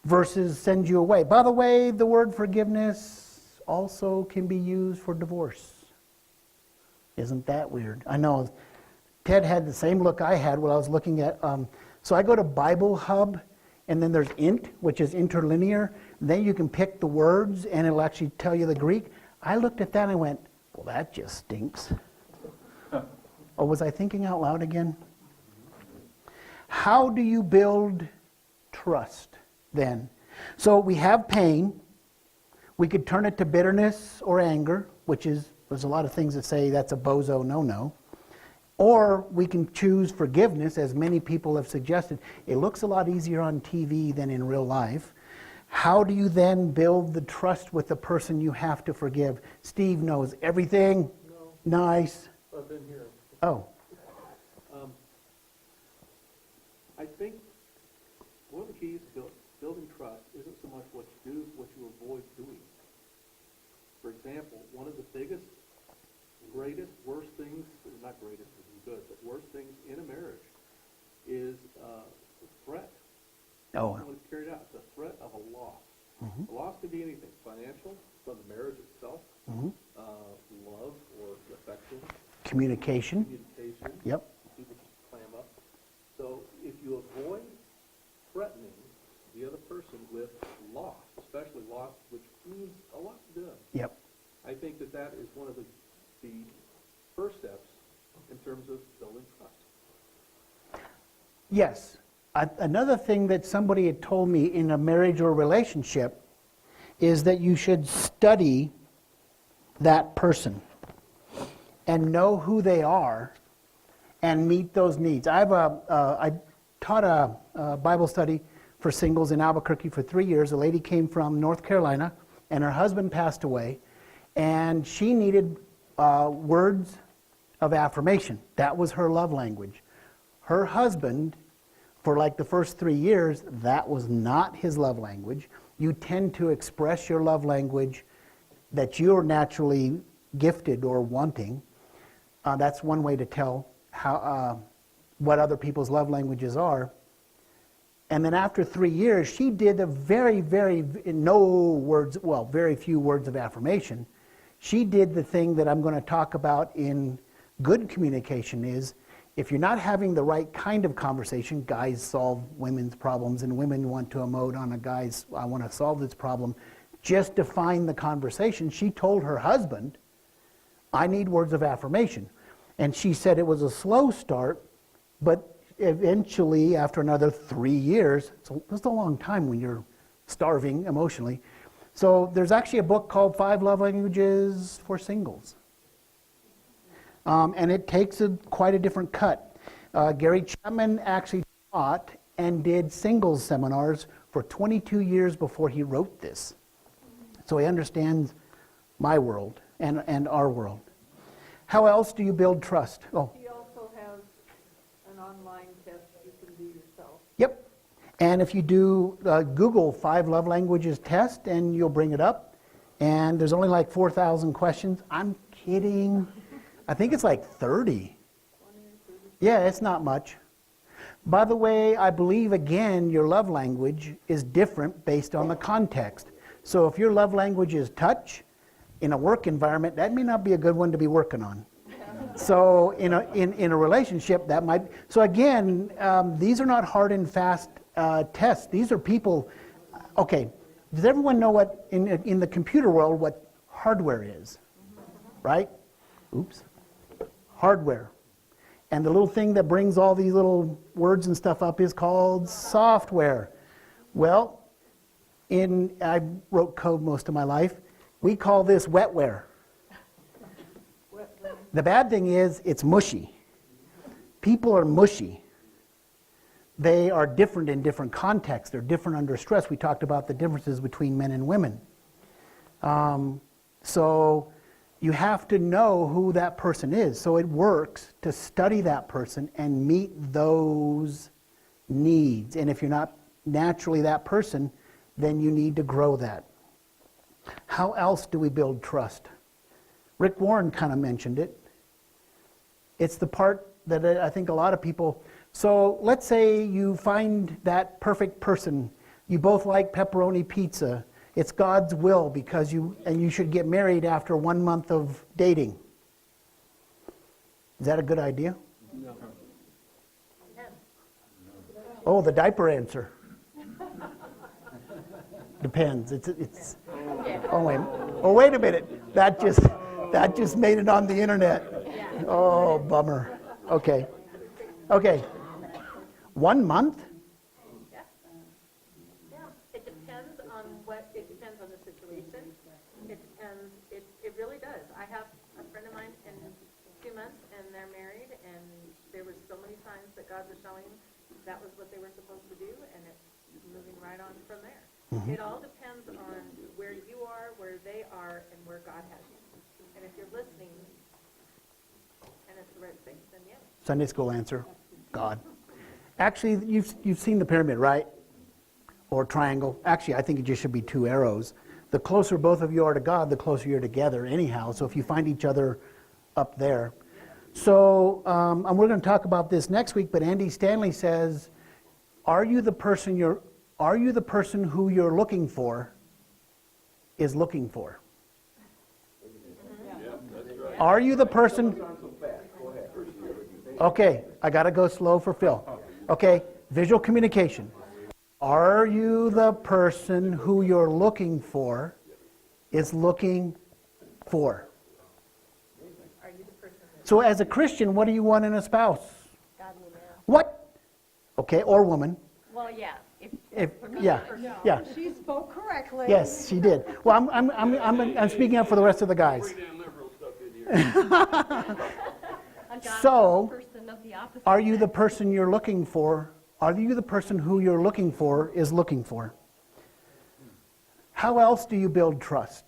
versus send you away. By the way, the word forgiveness also can be used for divorce. Isn't that weird? I know Ted had the same look I had when I was looking at, so I go to Bible Hub, and then there's int, which is interlinear. Then you can pick the words, and it'll actually tell you the Greek. I looked at that and I went, well, that just stinks. Oh, was I thinking out loud again? How do you build trust then? So we have pain. We could turn it to bitterness or anger, which is, there's a lot of things that say that's a bozo no-no. Or we can choose forgiveness, as many people have suggested. It looks a lot easier on TV than in real life. How do you then build the trust with the person you have to forgive? Steve knows everything. No, Nice. I've been here. Oh, I think one of the keys to building trust isn't so much what you do, what you avoid doing. For example, one of the biggest, greatest, worst things, not greatest is good, but worst things in a marriage is a threat. oh, When it's carried out, it's a threat of a loss. A loss could be anything, financial, from the marriage itself, love or affection, communication. communication. Yep. People just clam up. So if you avoid threatening the other person with loss, especially loss which means a lot to them, Yep. I think that is one of the first steps in terms of building trust. Yes. Another thing that somebody had told me in a marriage or relationship is that you should study that person and know who they are and meet those needs. I taught a Bible study for singles in Albuquerque for 3 years. A lady came from North Carolina, and her husband passed away, and she needed words of affirmation. That was her love language. Her husband, for like the first 3 years, that was not his love language. You tend to express your love language that you're naturally gifted or wanting. That's one way to tell how what other people's love languages are. And then after 3 years, she did a very few words of affirmation. She did the thing that I'm going to talk about in good communication is, if you're not having the right kind of conversation, guys solve women's problems and women want to emote on a guy's, I want to solve this problem, just define the conversation. She told her husband, I need words of affirmation. And she said it was a slow start, but eventually, after another 3 years, it's a long time when you're starving emotionally. So there's actually a book called 5 Love Languages for Singles. And it takes quite a different cut. Gary Chapman actually taught and did singles seminars for 22 years before he wrote this. So he understands my world and our world. How else do you build trust? Oh. He also has an online test you can do yourself. Yep. And if you do Google 5 love languages test, and you'll bring it up, and there's only like 4,000 questions. I'm kidding. I think it's like 30. Yeah, it's not much. By the way, I believe, again, your love language is different based on the context. So if your love language is touch, in a work environment, that may not be a good one to be working on. So in a relationship, that might. So again, these are not hard and fast tests. These are people. Okay, does everyone know what in the computer world what hardware is? Right? Oops. Hardware. And the little thing that brings all these little words and stuff up is called software. Well, I wrote code most of my life. We call this wetware. The bad thing is it's mushy. People are mushy. They are different in different contexts. They're different under stress. We talked about the differences between men and women. So you have to know who that person is. So it works to study that person and meet those needs. And if you're not naturally that person, then you need to grow that. How else do we build trust? Rick Warren kind of mentioned it. It's the part that I think a lot of people... So let's say you find that perfect person. You both like pepperoni pizza. It's God's will because you should get married after 1 month of dating. Is that a good idea? No. Oh, the diaper answer. Depends. It's. Oh, wait a minute. That just made it on the internet. Oh, bummer. Okay. 1 month? Yeah, it depends on the situation. It depends, it really does. I have a friend of mine in 2 months, and they're married, and there were so many signs that God was showing that was what they were supposed to do, and it's moving right on from there. Mm-hmm. It all depends on where you are, where they are, and where God has you. And if you're listening, and it's the right thing, then yes. Sunday school answer, God. Actually, you've seen the pyramid, right? Or triangle. Actually, I think it just should be 2 arrows. The closer both of you are to God, the closer you're together anyhow. So if you find each other up there. So, and we're going to talk about this next week, but Andy Stanley says, are you the person who you're looking for is looking for? Yeah, that's right. Are you the person... Okay, I got to go slow for Phil. Okay, visual communication. Are you the person who you're looking for is looking for? Are you the person So as a Christian, what do you want in a spouse? godly man? What? Okay, or woman. Well, yeah. Yeah. She spoke correctly. Yes, she did. Well, I'm speaking up for the rest of the guys. Bring that liberal stuff in here. So, Person of the opposite are you the person you're looking for? Are you the person who you're looking for is looking for? How else do you build trust?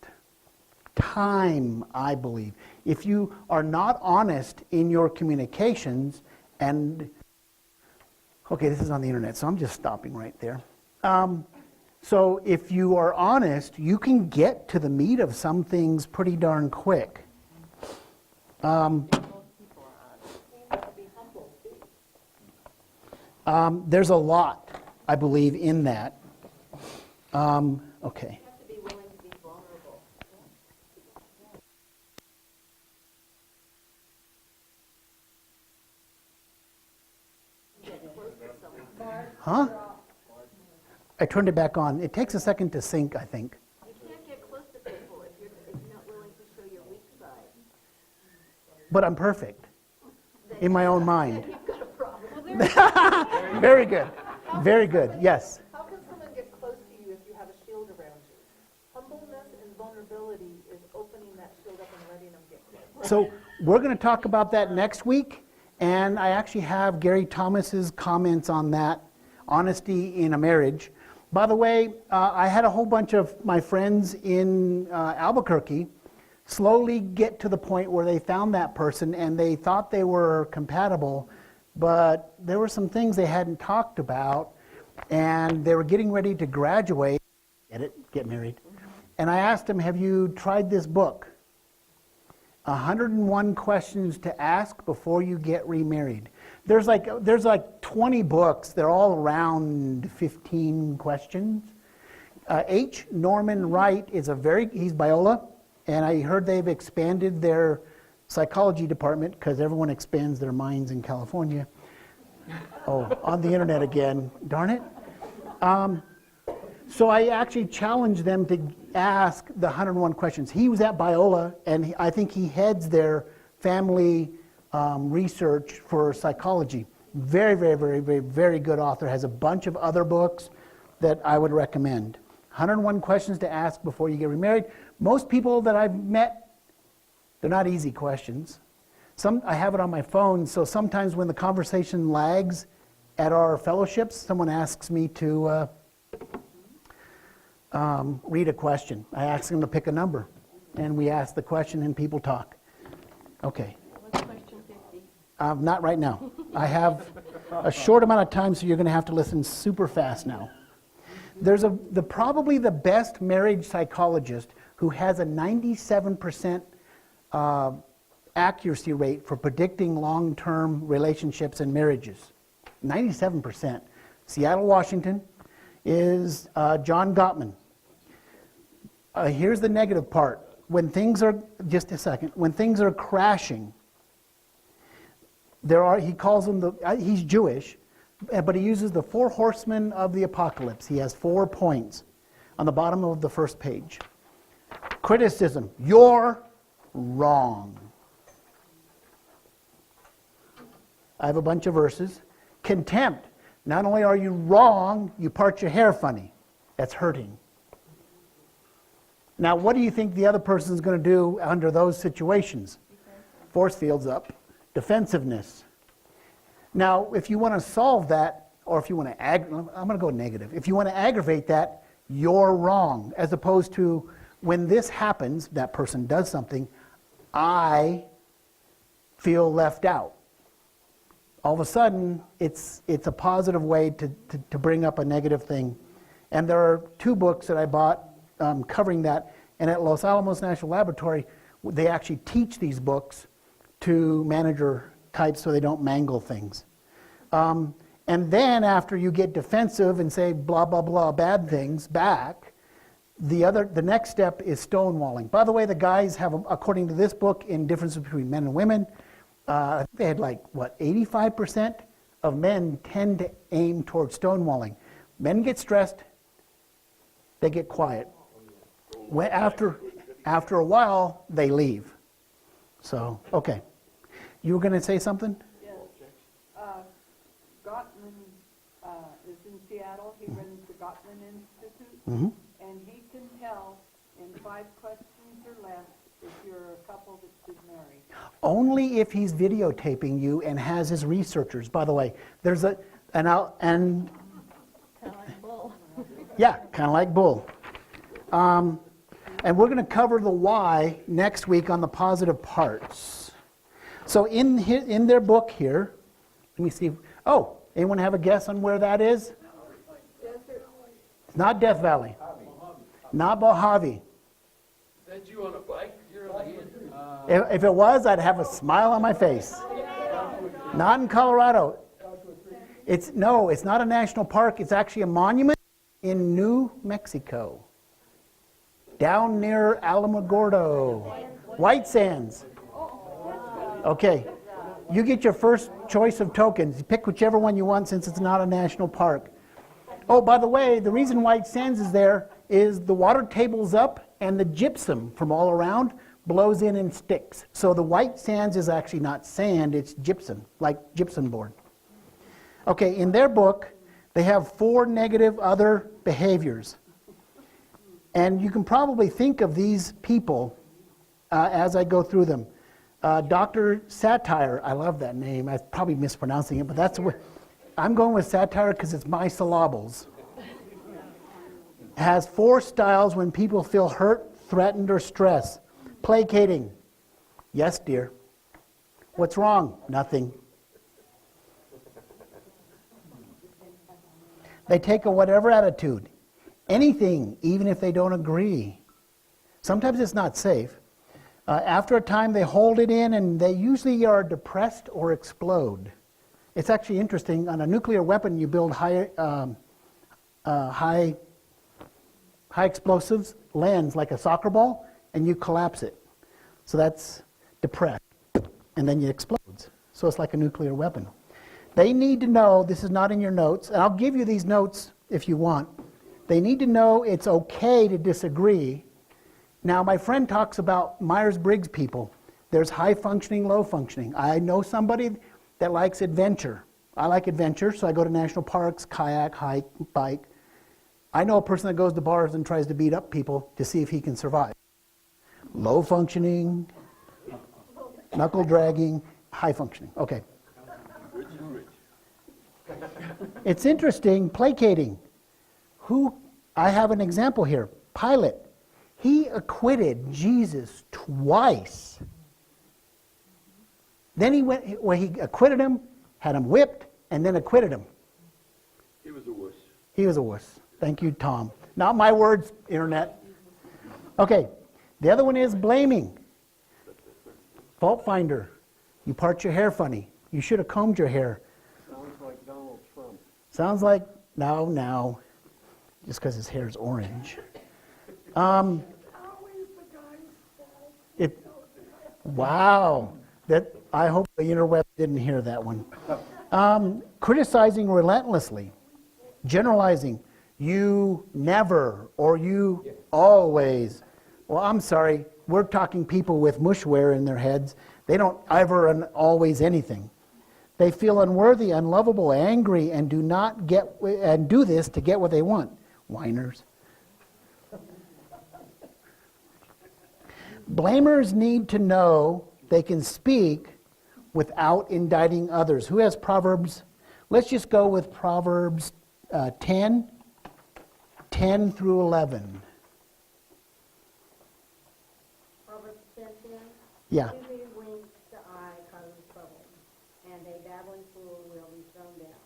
Time, I believe. If you are not honest in your communications and Okay, this is on the internet, so I'm just stopping right there. So if you are honest, you can get to the meat of some things pretty darn quick. There's a lot, I believe, in that. Okay. You have to be willing to be vulnerable. Huh? I turned it back on. It takes a second to sync, I think. You can't get close to people if you're not willing to show your weak side. But I'm perfect in my own mind. You've got a problem. Very good. Very good. Yes. How can someone get close to you if you have a shield around you? Humbleness and vulnerability is opening that shield up and letting them get close. So we're going to talk about that next week, and I actually have Gary Thomas's comments on that, honesty in a marriage. By the way, I had a whole bunch of my friends in Albuquerque slowly get to the point where they found that person and they thought they were compatible, but there were some things they hadn't talked about, and they were getting ready to graduate, get married. And I asked them, have you tried this book? 101 questions to ask before you get remarried. There's like 20 books. They're all around 15 questions. H. Norman Wright is he's Biola, and I heard they've expanded their psychology department because everyone expands their minds in California. Oh, on the internet again, darn it. So I actually challenged them to ask the 101 questions. He was at Biola, and I think he heads their family research for psychology. Very, very, very, very, very good author. Has a bunch of other books that I would recommend. 101 questions to ask before you get remarried. Most people that I've met, they're not easy questions. I have it on my phone, so sometimes when the conversation lags at our fellowships, someone asks me to read a question. I ask them to pick a number, and we ask the question and people talk. Okay. What's question 50? Not right now. I have a short amount of time, so you're going to have to listen super fast now. There's probably the best marriage psychologist who has a 97% accuracy rate for predicting long-term relationships and marriages. 97%. Seattle, Washington, is John Gottman. Here's the negative part. When things are, just a second, when things are crashing, he calls them he's Jewish, but he uses the 4 horsemen of the apocalypse. He has 4 points on the bottom of the first page. Criticism, you're wrong. I have a bunch of verses. Contempt, not only are you wrong, you part your hair funny. That's hurting. Now, what do you think the other person is going to do under those situations? Force fields up. Defensiveness. Now, if you want to solve that, or if you want to I'm going to go negative. If you want to aggravate that, you're wrong. As opposed to when this happens, that person does something, I feel left out. All of a sudden, it's a positive way to bring up a negative thing. And there are 2 books that I bought covering that. And at Los Alamos National Laboratory, they actually teach these books to manager types so they don't mangle things. And then after you get defensive and say blah, blah, blah, bad things back, the next step is stonewalling. By the way, the guys have, according to this book, in Differences Between Men and Women, they had 85% of men tend to aim toward stonewalling. Men get stressed, they get quiet. After a while, they leave. So, okay. You were going to say something? Yes. Gottman is in Seattle. He runs the Gottman Institute. Mm-hmm. And he can tell in 5 questions or less if you're a couple that should marry. Only if he's videotaping you and has his researchers. By the way, there's Kind of like bull. yeah, kind of like bull. And we're going to cover the why next week on the positive parts. So in their book here, let me see. Oh, Anyone have a guess on where that is? Desert. It's not Death Valley. Not Mojave. That you on a bike? You're on the If it was, I'd have a smile on my face. Not in Colorado. It's not a national park. It's actually a monument in New Mexico. Down near Alamogordo. White Sands. Okay. You get your first choice of tokens. You pick whichever one you want since it's not a national park. Oh, by the way, the reason White Sands is there is the water table's up and the gypsum from all around blows in and sticks. So the white sands is actually not sand, it's gypsum, like gypsum board. Okay, in their book, they have 4 negative other behaviors. And you can probably think of these people as I go through them. Dr. Satire, I love that name. I'm probably mispronouncing it, but that's what I'm going with satire because it's my syllables. Has 4 styles when people feel hurt, threatened, or stressed. Placating. Yes, dear. What's wrong? Nothing. They take a whatever attitude. Anything, even if they don't agree. Sometimes it's not safe. After a time, they hold it in, and they usually are depressed or explode. It's actually interesting. On a nuclear weapon, you build high explosives lens like a soccer ball, and you collapse it. So that's depressed, and then it explodes. So it's like a nuclear weapon. They need to know, this is not in your notes, and I'll give you these notes if you want. They need to know it's okay to disagree. Now, my friend talks about Myers-Briggs people. There's high functioning, low functioning. I know somebody that likes adventure. I like adventure, so I go to national parks, kayak, hike, bike. I know a person that goes to bars and tries to beat up people to see if he can survive. Low functioning, knuckle dragging, high functioning. Okay. It's interesting, placating. I have an example here. Pilate. He acquitted Jesus twice. Then he acquitted him, had him whipped, and then acquitted him. He was a wuss. He was a wuss. Thank you, Tom. Not my words, internet. Okay, the other one is blaming. Fault finder. You part your hair funny. You should have combed your hair. Sounds like Donald Trump. Sounds like, now, just because his hair is orange. Always the guy's fault. Wow. I hope the interweb didn't hear that one. Criticizing relentlessly. Generalizing. You never, or you always. Well, I'm sorry. We're talking people with mushware in their heads. They don't ever and always anything. They feel unworthy, unlovable, angry, and do this to get what they want. Whiners. Blamers need to know they can speak without indicting others. Who has Proverbs? Let's just go with Proverbs 10 through 11. Proverbs 10:10. Yeah. He who winks the eye causes trouble, and a babbling fool will be thrown down.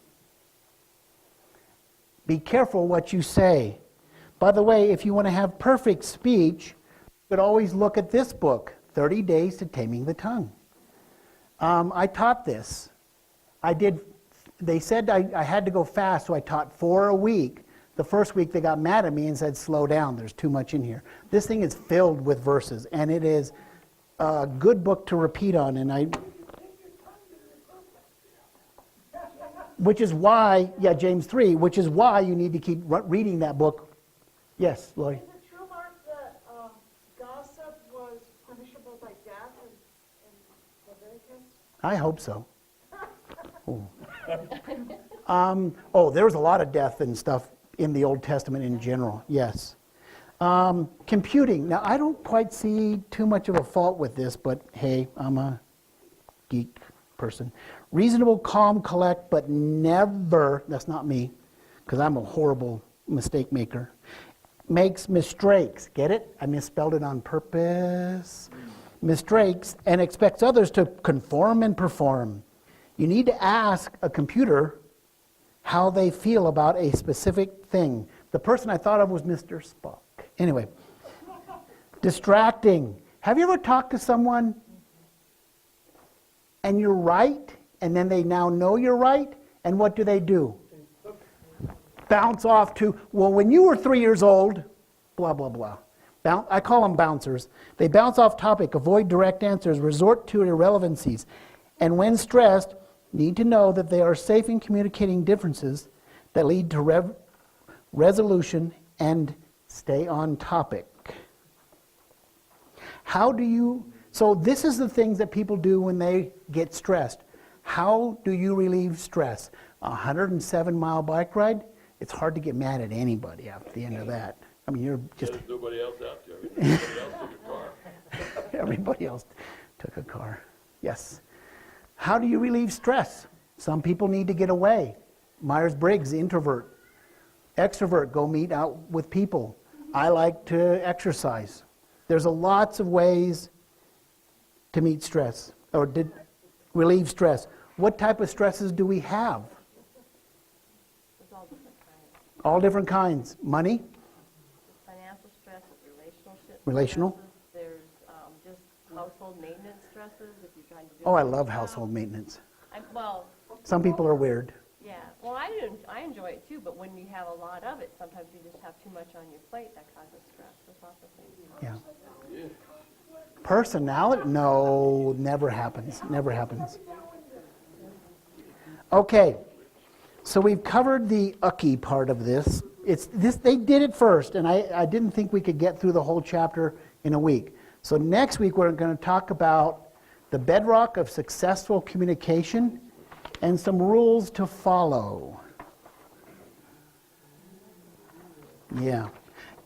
Be careful what you say. By the way, if you want to have perfect speech, you could always look at this book, 30 Days to Taming the Tongue. I taught this. They said I had to go fast, so I taught 4 a week. The first week they got mad at me and said, slow down, there's too much in here. This thing is filled with verses, and it is a good book to repeat on. Which is why, James 3, which is why you need to keep reading that book. Yes, Lori? Is it true, Mark, that gossip was punishable by death in Leviticus? I hope so. There was a lot of death and stuff in the Old Testament in general, yes. Computing. Now, I don't quite see too much of a fault with this, but hey, I'm a geek person. Reasonable, calm, collect, but never, that's not me, because I'm a horrible mistake maker. Makes mistakes. Get it? I misspelled it on purpose. Mistakes, and expects others to conform and perform. You need to ask a computer how they feel about a specific thing. The person I thought of was Mr. Spock. Anyway, distracting. Have you ever talked to someone and you're right, and then they now know you're right, and what do? Bounce off to, well, when you were 3 years old, blah, blah, blah. I call them bouncers. They bounce off topic, avoid direct answers, resort to irrelevancies, and when stressed, need to know that they are safe in communicating differences that lead to resolution and stay on topic. So this is the things that people do when they get stressed. How do you relieve stress? A 107-mile bike ride? It's hard to get mad at anybody at the end of that. I mean, you're just... There's nobody else out there. Everybody else took a car. Everybody else took a car. Yes. How do you relieve stress? Some people need to get away. Myers-Briggs, introvert. Extrovert, go meet out with people. I like to exercise. There's lots of ways to meet stress, or relieve stress. What type of stresses do we have? There's all different kinds. All different kinds. Money? Financial stress, relationship Relational? stresses. There's just household maintenance stresses if you're trying to do. Oh, I a good love job. household maintenance. Well, Some people are weird. yeah. Well, I enjoy it too, but when you have a lot of it, sometimes you just have too much on your plate that causes stress. There's lots of things. Yeah. Personality? No, never happens. Never happens. Okay, so we've covered the ucky part of this. They did it first, and I didn't think we could get through the whole chapter in a week. So next week we're going to talk about the bedrock of successful communication and some rules to follow. Yeah.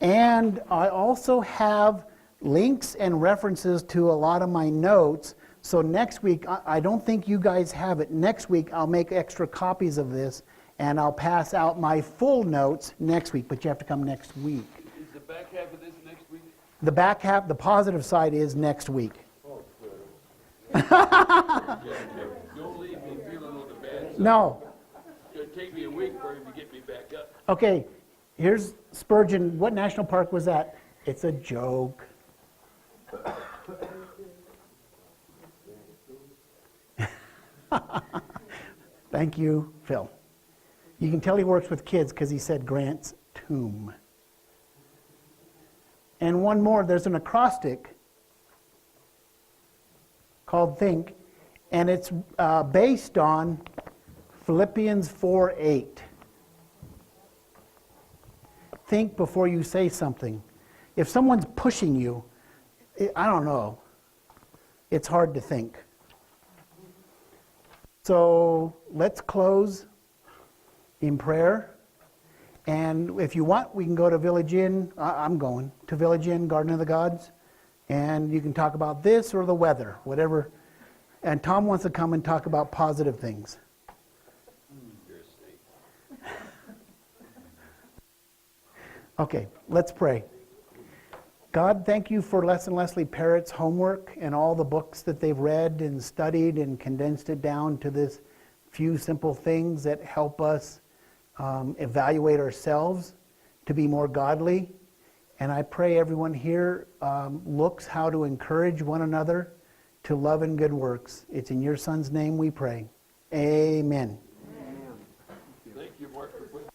And I also have links and references to a lot of my notes. So next week, I don't think you guys have it. Next week, I'll make extra copies of this, and I'll pass out my full notes next week, but you have to come next week. Is the back half of this next week? The back half, the positive side is next week. Oh, good. Yeah, don't leave me feeling on the bad side. No. It's going to take me a week for him to get me back up. Okay, here's Spurgeon. What national park was that? It's a joke. Thank you, Phil. You can tell he works with kids because he said Grant's tomb. And one more, there's an acrostic called Think, and it's based on Philippians 4:8. Think before you say something. If someone's pushing you, I don't know, it's hard to think. So let's close in prayer. And if you want, we can go to Village Inn. I'm going to Village Inn, Garden of the Gods. And you can talk about this or the weather, whatever. And Tom wants to come and talk about positive things. You're a snake. Okay, let's pray. God, thank you for Les and Leslie Parrott's homework and all the books that they've read and studied and condensed it down to this few simple things that help us evaluate ourselves to be more godly. And I pray everyone here looks how to encourage one another to love and good works. It's in your Son's name we pray. Amen. Thank you, Mark, for putting